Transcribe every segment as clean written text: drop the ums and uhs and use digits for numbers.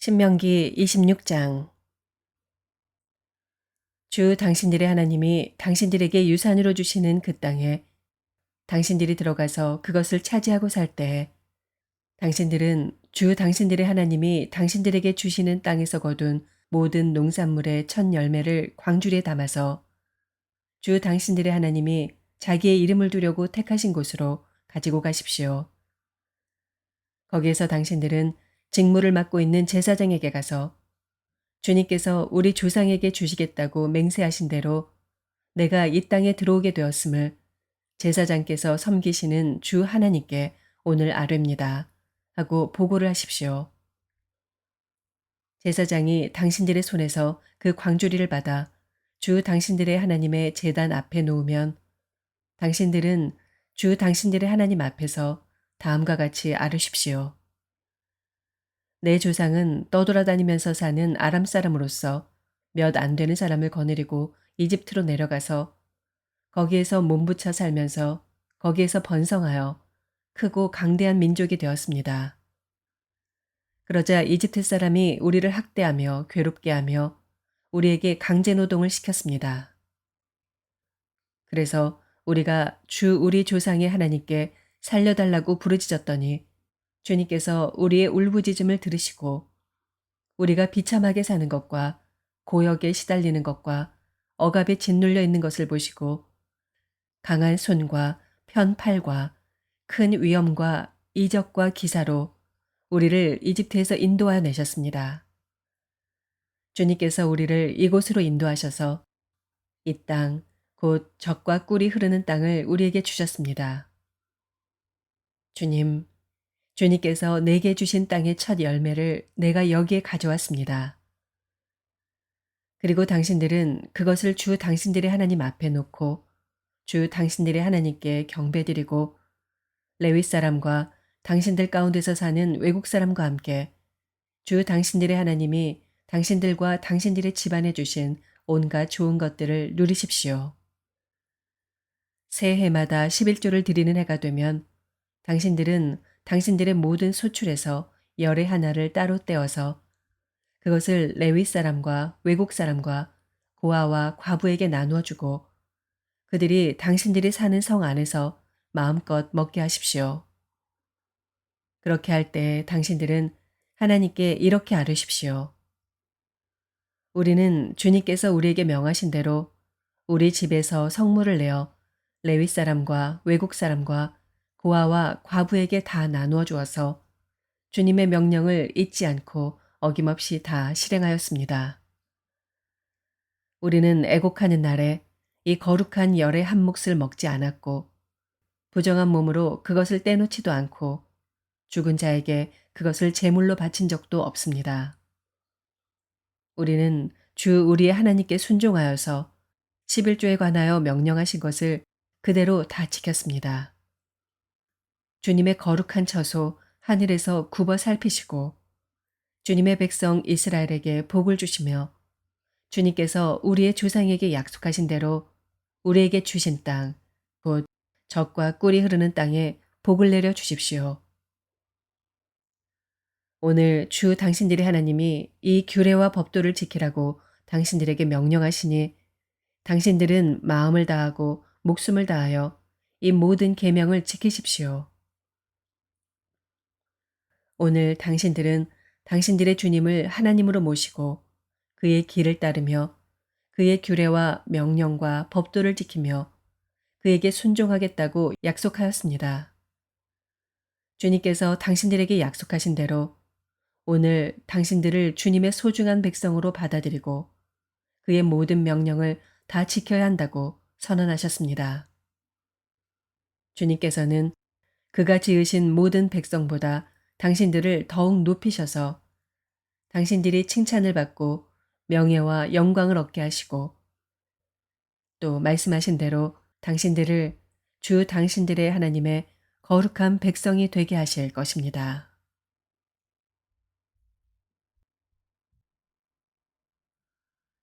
신명기 26장. 주 당신들의 하나님이 당신들에게 유산으로 주시는 그 땅에 당신들이 들어가서 그것을 차지하고 살 때 당신들은 주 당신들의 하나님이 당신들에게 주시는 땅에서 거둔 모든 농산물의 첫 열매를 광주리에 담아서 주 당신들의 하나님이 자기의 이름을 두려고 택하신 곳으로 가지고 가십시오. 거기에서 당신들은 직무를 맡고 있는 제사장에게 가서 주님께서 우리 조상에게 주시겠다고 맹세하신 대로 내가 이 땅에 들어오게 되었음을 제사장께서 섬기시는 주 하나님께 오늘 아뢰입니다 하고 보고를 하십시오. 제사장이 당신들의 손에서 그 광주리를 받아 주 당신들의 하나님의 제단 앞에 놓으면 당신들은 주 당신들의 하나님 앞에서 다음과 같이 아뢰십시오. 내 조상은 떠돌아다니면서 사는 아람 사람으로서 몇 안 되는 사람을 거느리고 이집트로 내려가서 거기에서 몸부쳐 살면서 거기에서 번성하여 크고 강대한 민족이 되었습니다. 그러자 이집트 사람이 우리를 학대하며 괴롭게 하며 우리에게 강제 노동을 시켰습니다. 그래서 우리가 주 우리 조상의 하나님께 살려달라고 부르짖었더니 주님께서 우리의 울부짖음을 들으시고 우리가 비참하게 사는 것과 고역에 시달리는 것과 억압에 짓눌려 있는 것을 보시고 강한 손과 편 팔과 큰 위엄과 이적과 기사로 우리를 이집트에서 인도하여 내셨습니다. 주님께서 우리를 이곳으로 인도하셔서 이 땅, 곧 젖과 꿀이 흐르는 땅을 우리에게 주셨습니다. 주님께서 내게 주신 땅의 첫 열매를 내가 여기에 가져왔습니다. 그리고 당신들은 그것을 주 당신들의 하나님 앞에 놓고 주 당신들의 하나님께 경배드리고 레위 사람과 당신들 가운데서 사는 외국 사람과 함께 주 당신들의 하나님이 당신들과 당신들의 집안에 주신 온갖 좋은 것들을 누리십시오. 새 해마다 11조를 드리는 해가 되면 당신들은 당신들의 모든 소출에서 열의 하나를 따로 떼어서 그것을 레위 사람과 외국 사람과 고아와 과부에게 나누어 주고 그들이 당신들이 사는 성 안에서 마음껏 먹게 하십시오. 그렇게 할 때 당신들은 하나님께 이렇게 아뢰십시오. 우리는 주님께서 우리에게 명하신 대로 우리 집에서 성물을 내어 레위 사람과 외국 사람과 고아와 과부에게 다 나누어 주어서 주님의 명령을 잊지 않고 어김없이 다 실행하였습니다. 우리는 애곡하는 날에 이 거룩한 열의 한 몫을 먹지 않았고 부정한 몸으로 그것을 떼놓지도 않고 죽은 자에게 그것을 제물로 바친 적도 없습니다. 우리는 주 우리의 하나님께 순종하여서 11조에 관하여 명령하신 것을 그대로 다 지켰습니다. 주님의 거룩한 처소 하늘에서 굽어 살피시고 주님의 백성 이스라엘에게 복을 주시며 주님께서 우리의 조상에게 약속하신 대로 우리에게 주신 땅, 곧 젖과 꿀이 흐르는 땅에 복을 내려 주십시오. 오늘 주 당신들의 하나님이 이 규례와 법도를 지키라고 당신들에게 명령하시니 당신들은 마음을 다하고 목숨을 다하여 이 모든 계명을 지키십시오. 오늘 당신들은 당신들의 주님을 하나님으로 모시고 그의 길을 따르며 그의 규례와 명령과 법도를 지키며 그에게 순종하겠다고 약속하였습니다. 주님께서 당신들에게 약속하신 대로 오늘 당신들을 주님의 소중한 백성으로 받아들이고 그의 모든 명령을 다 지켜야 한다고 선언하셨습니다. 주님께서는 그가 지으신 모든 백성보다 당신들을 더욱 높이셔서 당신들이 칭찬을 받고 명예와 영광을 얻게 하시고 또 말씀하신 대로 당신들을 주 당신들의 하나님의 거룩한 백성이 되게 하실 것입니다.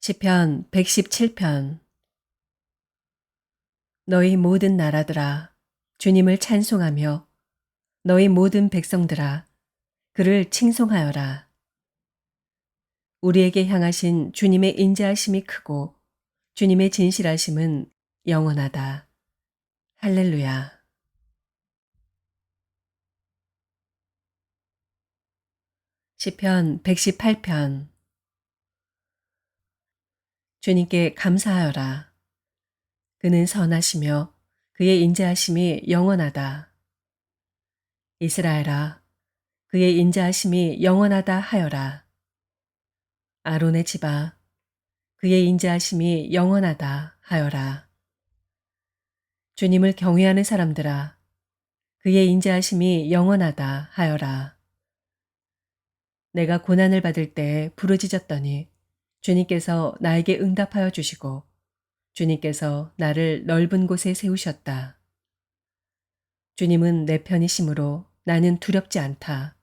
시편 117편. 너희 모든 나라들아 주님을 찬송하며 너희 모든 백성들아 그를 칭송하여라. 우리에게 향하신 주님의 인자하심이 크고 주님의 진실하심은 영원하다. 할렐루야. 시편 118편. 주님께 감사하여라. 그는 선하시며 그의 인자하심이 영원하다. 이스라엘아, 그의 인자하심이 영원하다 하여라. 아론의 집아, 그의 인자하심이 영원하다 하여라. 주님을 경외하는 사람들아, 그의 인자하심이 영원하다 하여라. 내가 고난을 받을 때 부르짖었더니 주님께서 나에게 응답하여 주시고 주님께서 나를 넓은 곳에 세우셨다. 주님은 내 편이심으로 나는 두렵지 않다.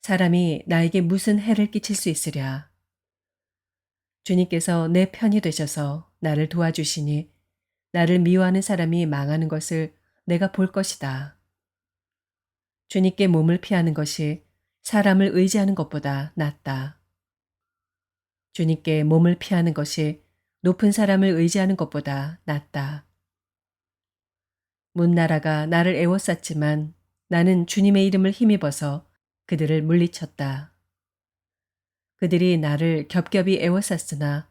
사람이 나에게 무슨 해를 끼칠 수 있으랴. 주님께서 내 편이 되셔서 나를 도와주시니 나를 미워하는 사람이 망하는 것을 내가 볼 것이다. 주님께 몸을 피하는 것이 사람을 의지하는 것보다 낫다. 주님께 몸을 피하는 것이 높은 사람을 의지하는 것보다 낫다. 문나라가 나를 애워쌌지만 나는 주님의 이름을 힘입어서 그들을 물리쳤다. 그들이 나를 겹겹이 애워쌌으나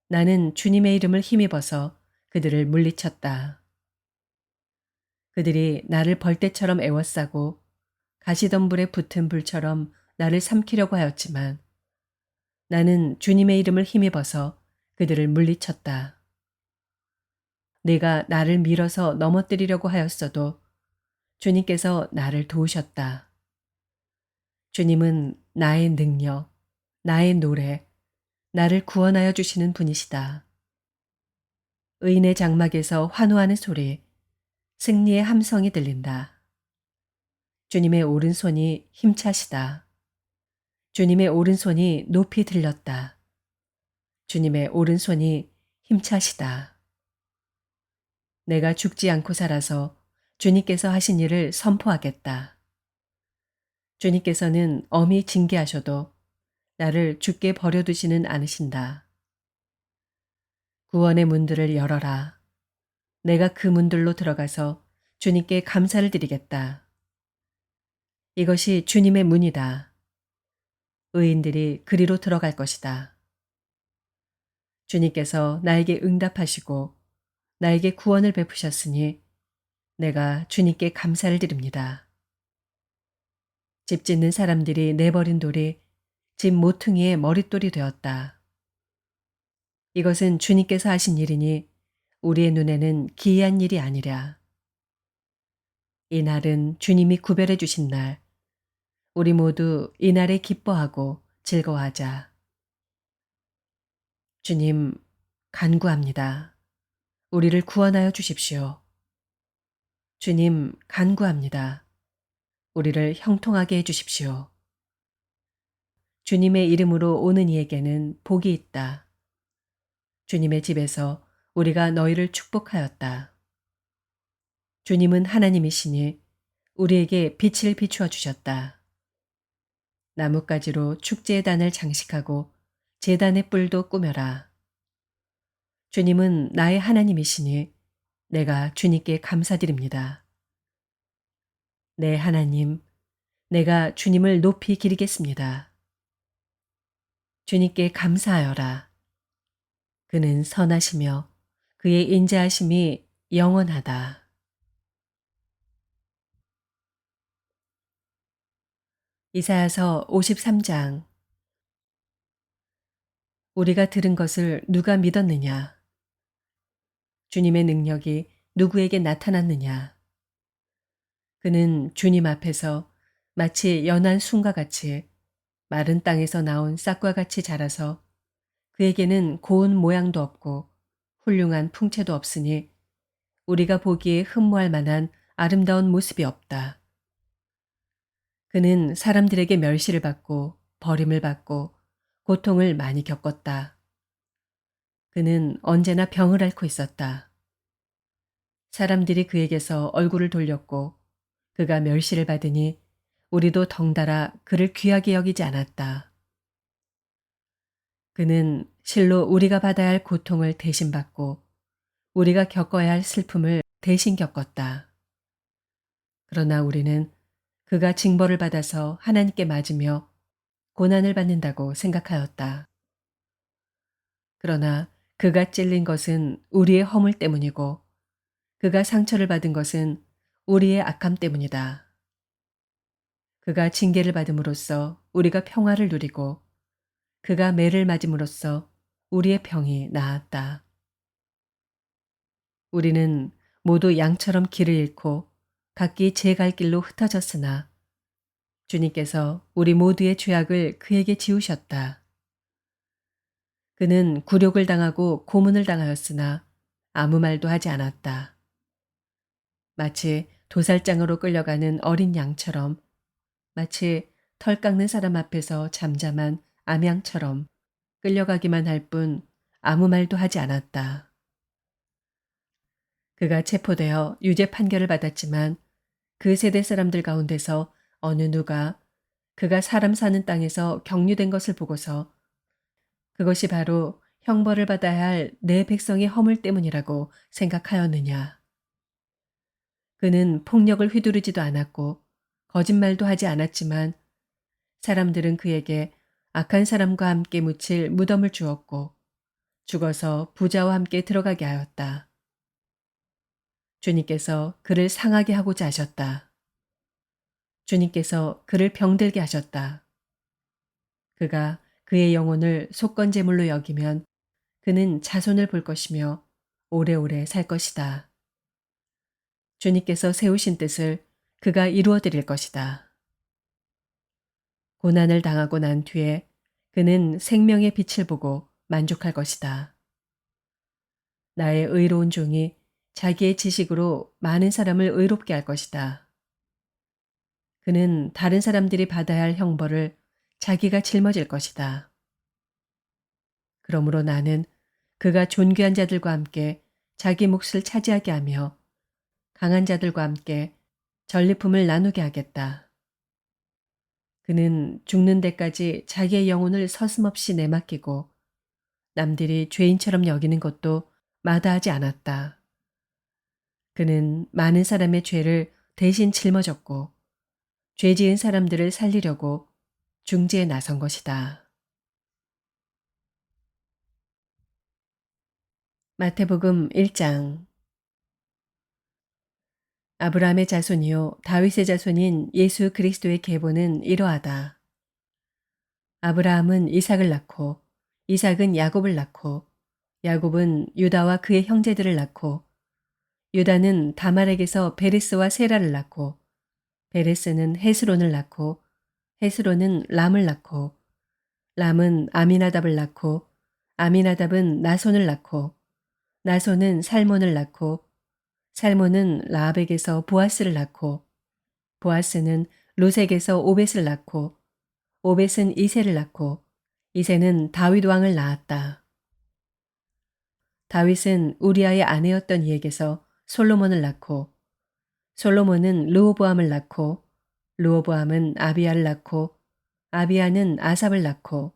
나는 주님의 이름을 힘입어서 그들을 물리쳤다. 그들이 나를 벌떼처럼 애워싸고 가시덤불에 붙은 불처럼 나를 삼키려고 하였지만 나는 주님의 이름을 힘입어서 그들을 물리쳤다. 내가 나를 밀어서 넘어뜨리려고 하였어도 주님께서 나를 도우셨다. 주님은 나의 능력, 나의 노래, 나를 구원하여 주시는 분이시다. 의인의 장막에서 환호하는 소리, 승리의 함성이 들린다. 주님의 오른손이 힘차시다. 주님의 오른손이 높이 들렸다. 주님의 오른손이 힘차시다. 내가 죽지 않고 살아서 주님께서 하신 일을 선포하겠다. 주님께서는 엄히 징계하셔도 나를 죽게 버려두지는 않으신다. 구원의 문들을 열어라. 내가 그 문들로 들어가서 주님께 감사를 드리겠다. 이것이 주님의 문이다. 의인들이 그리로 들어갈 것이다. 주님께서 나에게 응답하시고 나에게 구원을 베푸셨으니 내가 주님께 감사를 드립니다. 집 짓는 사람들이 내버린 돌이 집 모퉁이의 머릿돌이 되었다. 이것은 주님께서 하신 일이니 우리의 눈에는 기이한 일이 아니랴. 이 날은 주님이 구별해 주신 날, 우리 모두 이 날에 기뻐하고 즐거워하자. 주님, 간구합니다. 우리를 구원하여 주십시오. 주님, 간구합니다. 우리를 형통하게 해 주십시오. 주님의 이름으로 오는 이에게는 복이 있다. 주님의 집에서 우리가 너희를 축복하였다. 주님은 하나님이시니 우리에게 빛을 비추어 주셨다. 나뭇가지로 축제의 단을 장식하고 제단의 뿔도 꾸며라. 주님은 나의 하나님이시니 내가 주님께 감사드립니다. 내 하나님, 내가 주님을 높이 기리겠습니다. 주님께 감사하여라. 그는 선하시며 그의 인자하심이 영원하다. 이사야서 53장. 우리가 들은 것을 누가 믿었느냐? 주님의 능력이 누구에게 나타났느냐? 그는 주님 앞에서 마치 연한 순과 같이 마른 땅에서 나온 싹과 같이 자라서 그에게는 고운 모양도 없고 훌륭한 풍채도 없으니 우리가 보기에 흠모할 만한 아름다운 모습이 없다. 그는 사람들에게 멸시를 받고 버림을 받고 고통을 많이 겪었다. 그는 언제나 병을 앓고 있었다. 사람들이 그에게서 얼굴을 돌렸고 그가 멸시를 받으니 우리도 덩달아 그를 귀하게 여기지 않았다. 그는 실로 우리가 받아야 할 고통을 대신 받고 우리가 겪어야 할 슬픔을 대신 겪었다. 그러나 우리는 그가 징벌을 받아서 하나님께 맞으며 고난을 받는다고 생각하였다. 그러나 그가 찔린 것은 우리의 허물 때문이고 그가 상처를 받은 것은 우리의 악함 때문이다. 그가 징계를 받음으로써 우리가 평화를 누리고 그가 매를 맞음으로써 우리의 병이 나았다. 우리는 모두 양처럼 길을 잃고 각기 제 갈 길로 흩어졌으나 주님께서 우리 모두의 죄악을 그에게 지우셨다. 그는 굴욕을 당하고 고문을 당하였으나 아무 말도 하지 않았다. 마치 도살장으로 끌려가는 어린 양처럼, 마치 털 깎는 사람 앞에서 잠잠한 암양처럼 끌려가기만 할 뿐 아무 말도 하지 않았다. 그가 체포되어 유죄 판결을 받았지만 그 세대 사람들 가운데서 어느 누가 그가 사람 사는 땅에서 격류된 것을 보고서 그것이 바로 형벌을 받아야 할 내 백성의 허물 때문이라고 생각하였느냐. 그는 폭력을 휘두르지도 않았고 거짓말도 하지 않았지만 사람들은 그에게 악한 사람과 함께 묻힐 무덤을 주었고 죽어서 부자와 함께 들어가게 하였다. 주님께서 그를 상하게 하고자 하셨다. 주님께서 그를 병들게 하셨다. 그가 그의 영혼을 속건제물로 여기면 그는 자손을 볼 것이며 오래오래 살 것이다. 주님께서 세우신 뜻을 그가 이루어 드릴 것이다. 고난을 당하고 난 뒤에 그는 생명의 빛을 보고 만족할 것이다. 나의 의로운 종이 자기의 지식으로 많은 사람을 의롭게 할 것이다. 그는 다른 사람들이 받아야 할 형벌을 자기가 짊어질 것이다. 그러므로 나는 그가 존귀한 자들과 함께 자기 몫을 차지하게 하며 강한 자들과 함께 전리품을 나누게 하겠다. 그는 죽는 데까지 자기의 영혼을 서슴없이 내맡기고 남들이 죄인처럼 여기는 것도 마다하지 않았다. 그는 많은 사람의 죄를 대신 짊어졌고 죄 지은 사람들을 살리려고 중재에 나선 것이다. 마태복음 1장. 아브라함의 자손이요 다윗의 자손인 예수 그리스도의 계보는 이러하다. 아브라함은 이삭을 낳고 이삭은 야곱을 낳고 야곱은 유다와 그의 형제들을 낳고 유다는 다말에게서 베레스와 세라를 낳고 베레스는 헤스론을 낳고 헤스론은 람을 낳고 람은 아미나답을 낳고 아미나답은 나손을 낳고 나손은 살몬을 낳고 살몬은 라합에게서 보아스를 낳고 보아스는 루색에서 오벳을 낳고 오벳은 이새를 낳고 이새는 다윗 왕을 낳았다. 다윗은 우리아의 아내였던 이에게서 솔로몬을 낳고 솔로몬은 르호보암을 낳고 르호보암은 아비야를 낳고 아비야는 아삽을 낳고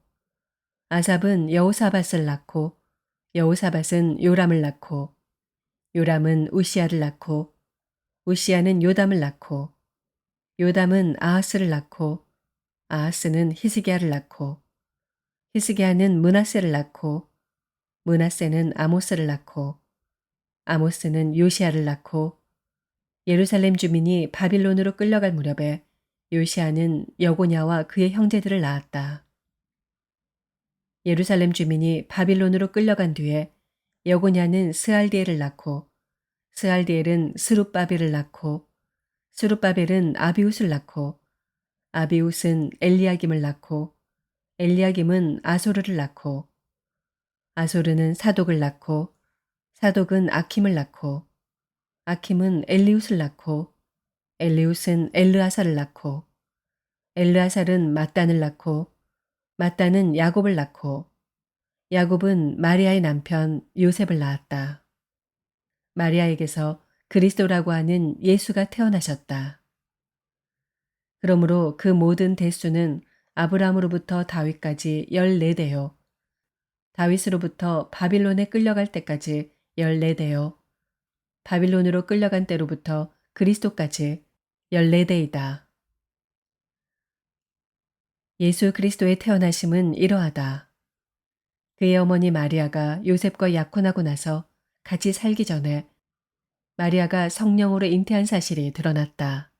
아삽은 여호사밧을 낳고 여호사밧은 요람을 낳고 요람은 우시야를 낳고 우시야는 요담을 낳고 요담은 아하스를 낳고 아하스는 히스기야를 낳고 히스기야는 므낫세를 낳고 므낫세는 아모스를 낳고 아모스는 요시야를 낳고 예루살렘 주민이 바빌론으로 끌려갈 무렵에 요시야는 여고냐와 그의 형제들을 낳았다. 예루살렘 주민이 바빌론으로 끌려간 뒤에 여고냐는 스알디엘을 낳고 스알디엘은 스룹바벨을 낳고 스룹바벨은 아비웃을 낳고 아비웃은 엘리야김을 낳고 엘리야김은 아소르를 낳고 아소르는 사독을 낳고 사독은 아킴을 낳고 아킴은 엘리웃을 낳고 엘리웃은 엘르아살을 낳고 엘르아살은 mat단을 낳고 mat단은 야곱을 낳고 야곱은 마리아의 남편 요셉을 낳았다. 마리아에게서 그리스도라고 하는 예수가 태어나셨다. 그러므로 그 모든 대수는 아브라함으로부터 다윗까지 14대요. 다윗으로부터 바빌론에 끌려갈 때까지 14대요. 바빌론으로 끌려간 때로부터 그리스도까지 14대이다. 예수 그리스도의 태어나심은 이러하다. 그의 어머니 마리아가 요셉과 약혼하고 나서 같이 살기 전에 마리아가 성령으로 잉태한 사실이 드러났다.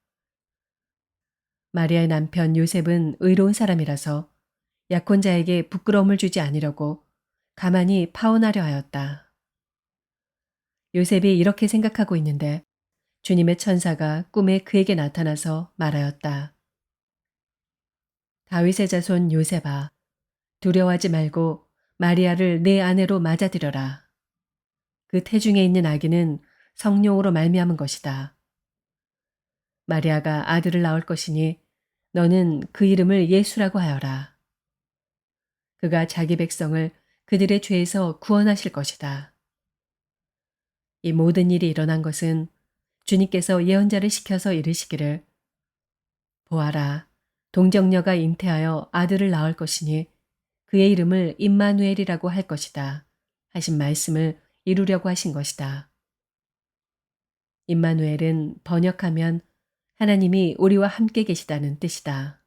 마리아의 남편 요셉은 의로운 사람이라서 약혼자에게 부끄러움을 주지 않으려고 가만히 파혼하려 하였다. 요셉이 이렇게 생각하고 있는데 주님의 천사가 꿈에 그에게 나타나서 말하였다. 다윗의 자손 요셉아, 두려워하지 말고 마리아를 내 아내로 맞아들여라. 그 태중에 있는 아기는 성령으로 말미암은 것이다. 마리아가 아들을 낳을 것이니 너는 그 이름을 예수라고 하여라. 그가 자기 백성을 그들의 죄에서 구원하실 것이다. 이 모든 일이 일어난 것은 주님께서 예언자를 시켜서 이르시기를 보아라, 동정녀가 잉태하여 아들을 낳을 것이니 그의 이름을 임마누엘이라고 할 것이다 하신 말씀을 이루려고 하신 것이다. 임마누엘은 번역하면 하나님이 우리와 함께 계시다는 뜻이다.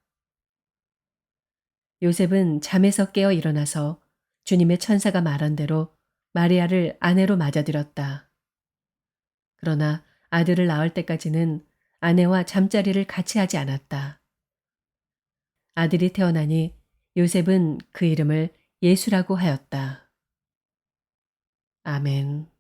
요셉은 잠에서 깨어 일어나서 주님의 천사가 말한 대로 마리아를 아내로 맞아들였다. 그러나 아들을 낳을 때까지는 아내와 잠자리를 같이 하지 않았다. 아들이 태어나니 요셉은 그 이름을 예수라고 하였다. 아멘.